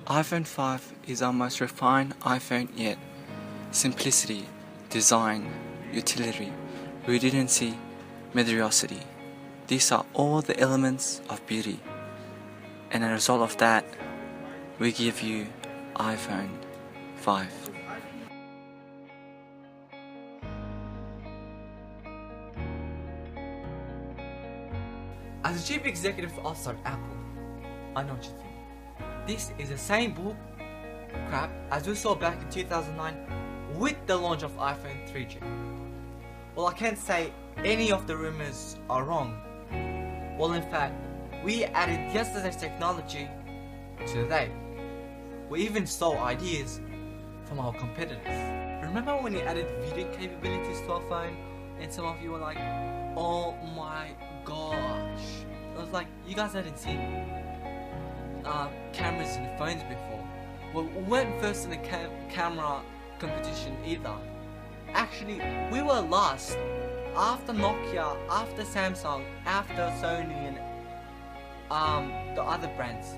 iPhone 5 is our most refined iPhone yet. Simplicity, design, utility, redundancy, mediocrity. These are all the elements of beauty. And as a result of that, we give you iPhone 5. As a chief executive officer at Apple, I know what you think. This is the same bull crap as we saw back in 2009 with the launch of iPhone 3G. Well, I can't say any of the rumors are wrong. Well, in fact, we added yesterday's technology to today. We even stole ideas from our competitors. Remember when we added video capabilities to our phone and some of you were like, oh my gosh. It was like, you guys hadn't seen cameras in phones before. Well, we weren't first in the camera competition either. Actually, we were last. After Nokia, after Samsung, after Sony and the other brands.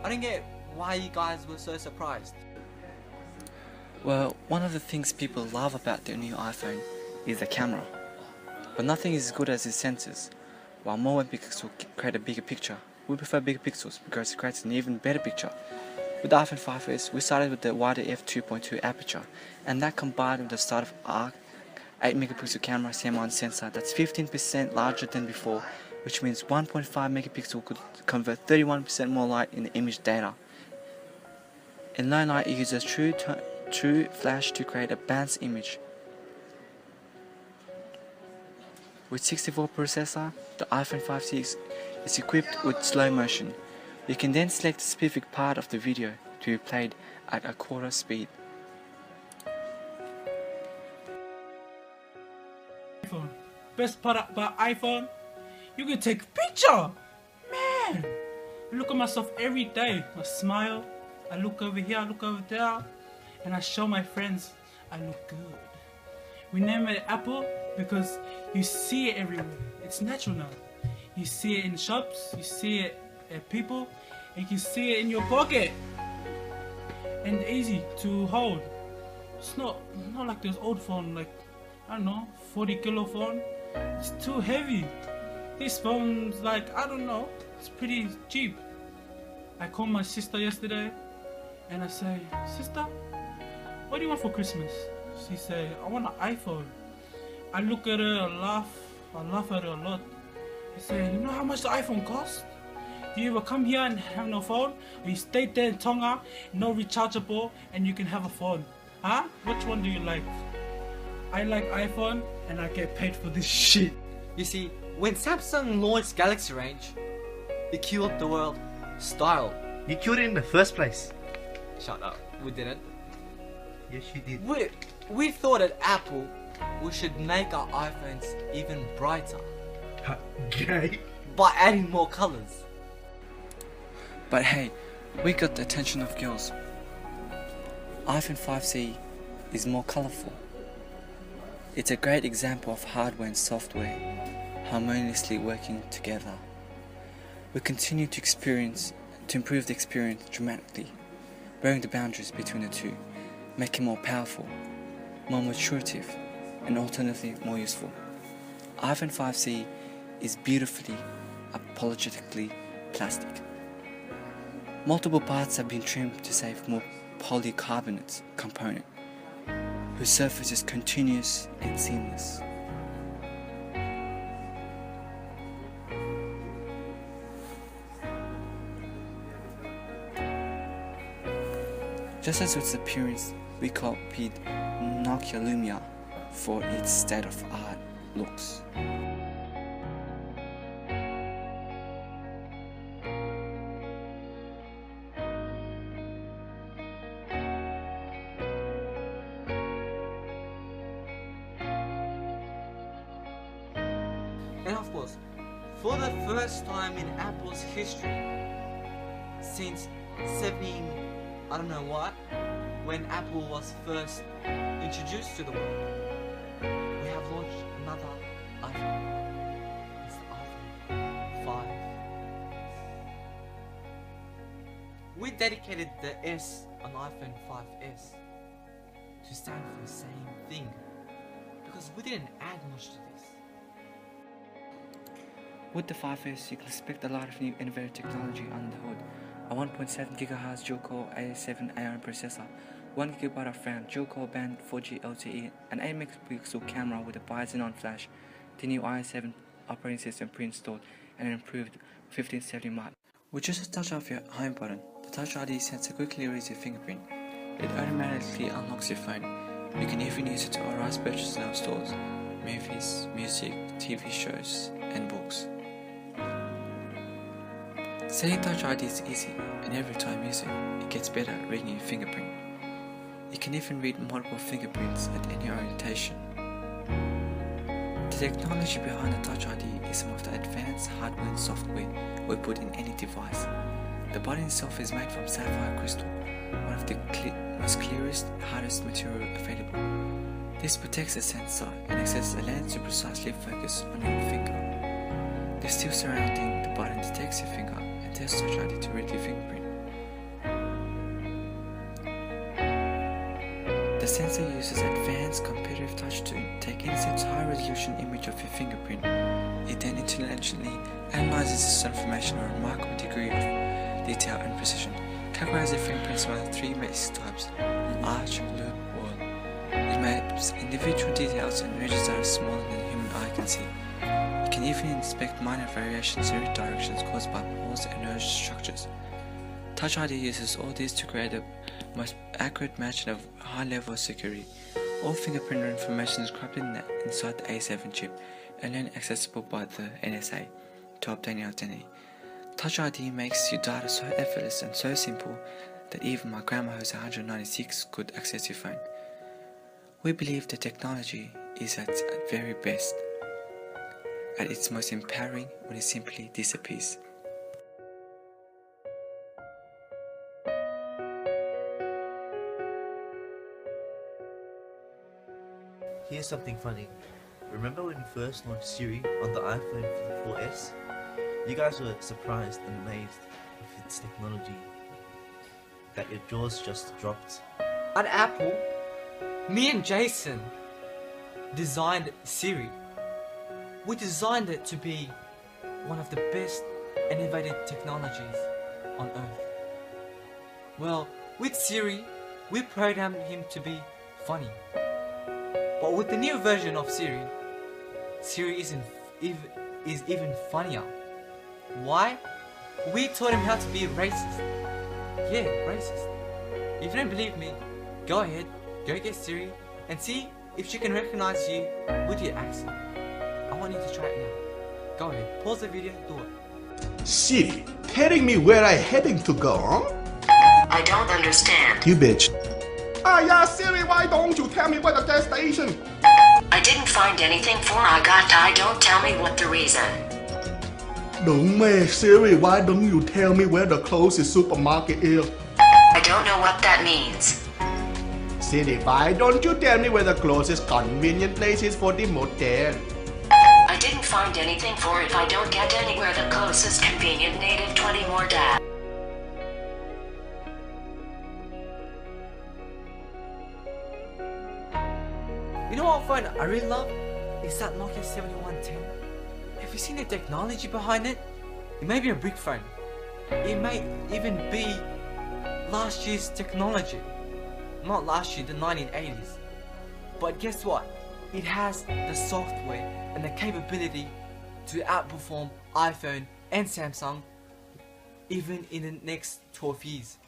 I don't get why you guys were so surprised. Well, one of the things people love about the new iPhone is the camera. But nothing is as good as its sensors. While more pixels create a bigger picture, we prefer bigger pixels because it creates an even better picture. With the iPhone 5s, we started with the wider f2.2 aperture, and that combined with the start of ARC 8 megapixel camera CM1 sensor that's 15% larger than before, which means 1.5 megapixel could convert 31% more light in the image data. In low light, it uses true flash to create a balanced image. With 64 processor, the iPhone 5C is equipped with slow motion. You can then select a specific part of the video to be played at a quarter speed. iPhone. Best part about iPhone, you can take a picture. Man, I look at myself every day. I smile, I look over here, I look over there, and I show my friends I look good. We name it Apple because you see it everywhere. It's natural now. You see it in shops, you see it at people, and you can see it in your pocket. And easy to hold. It's not like those old phone, like, I don't know, 40 kilo phone. It's too heavy. This phone's like, I don't know, it's pretty cheap. I called my sister yesterday and I say, sister, what do you want for Christmas? She say, I want an iPhone. I look at her, I laugh at her a lot. I say, you know how much the iPhone costs? Do you ever come here and have no phone? Or you stay there in Tonga, no rechargeable, and you can have a phone? Huh? Which one do you like? I like iPhone, and I get paid for this shit. You see, when Samsung launched Galaxy range, it killed the world style. You killed it in the first place. Shut up, we didn't. Yes, you did. We thought at Apple, we should make our iPhones even brighter. Gay. By adding more colors. But hey, we got the attention of girls. iPhone 5C is more colorful. It's a great example of hardware and software harmoniously working together. We continue to improve the experience dramatically, blurring the boundaries between the two, making it more powerful, more maturative, and alternatively more useful. iPhone 5C is beautifully, apologetically plastic. Multiple parts have been trimmed to save more polycarbonate component, whose surface is continuous and seamless. Just as with its appearance, we copied Nokia Lumia for its state-of-art looks. And of course, for the first time in Apple's history, since 17, I don't know what, when Apple was first introduced to the world, we have launched another iPhone. It's the iPhone 5. we dedicated the S on iPhone 5S to stand for the same thing, because we didn't add much to this. With the 5S, you can expect a lot of new innovative technology under the hood. A 1.7 GHz dual-core A7 ARM processor, 1 GB of RAM, dual-core band 4G LTE, an 8-megapixel camera with a bi-xenon flash, the new i7 operating system pre-installed, and an improved 1570 mic. With just a touch of your home button, the Touch ID sensor quickly reads your fingerprint. It automatically unlocks your phone. You can even use it to authorize purchases in our stores, movies, music, TV shows, and books. Setting Touch ID is easy, and every time you use it, it gets better at reading your fingerprint. You can even read multiple fingerprints at any orientation. The technology behind the Touch ID is some of the advanced hardware and software we put in any device. The body itself is made from sapphire crystal, one of the most clearest, hardest material available. This protects the sensor and acts as a lens to precisely focus on your finger. The steel surrounding the button detects your finger and tells Touch ID to read your fingerprint. The sensor uses advanced competitive touch to take instant high-resolution image of your fingerprint. It then intelligently analyzes this information with a remarkable degree of detail and precision, categorizing fingerprints by 3 basic types: arch, loop, whorl. It maps individual details and regions that are smaller than the human eye can see. It can even inspect minor variations in directions caused by pores and node structures. Touch ID uses all these to create the most accurate matching of high level of security. All fingerprint information is corrupted inside the A7 chip and then accessible by the NSA to obtain your identity. Touch ID makes your data so effortless and so simple that even my grandma who's 196 could access your phone. We believe the technology is at its very best, at its most empowering when it simply disappears. Here's something funny. Remember when we first launched Siri on the iPhone 4S? You guys were surprised and amazed with its technology, that your jaws just dropped. At Apple, me and Jason designed Siri. We designed it to be one of the best innovative technologies on Earth. Well, with Siri, we programmed him to be funny. But with the new version of Siri, Siri is even funnier. Why? We taught him how to be racist. Yeah, racist. If you don't believe me, go ahead, go get Siri and see if she can recognize you with your accent. I want you to try it now. Go ahead, pause the video, do it. Siri, telling me where I'm heading to go, huh? I don't understand. You bitch. Yeah, Siri, why don't you tell me where the gas station? I didn't find anything for I don't tell me what the reason. Đúng mê, Siri, why don't you tell me where the closest supermarket is? I don't know what that means. Siri, why don't you tell me where the closest convenient place is for the motel? I didn't find anything for if I don't get anywhere the closest convenient native 20 more dad. You know what phone I really love? It's that Nokia 7110. Have you seen the technology behind it? It may be a brick phone. It may even be last year's technology. Not last year, the 1980s. But guess what? It has the software and the capability to outperform iPhone and Samsung even in the next 12 years.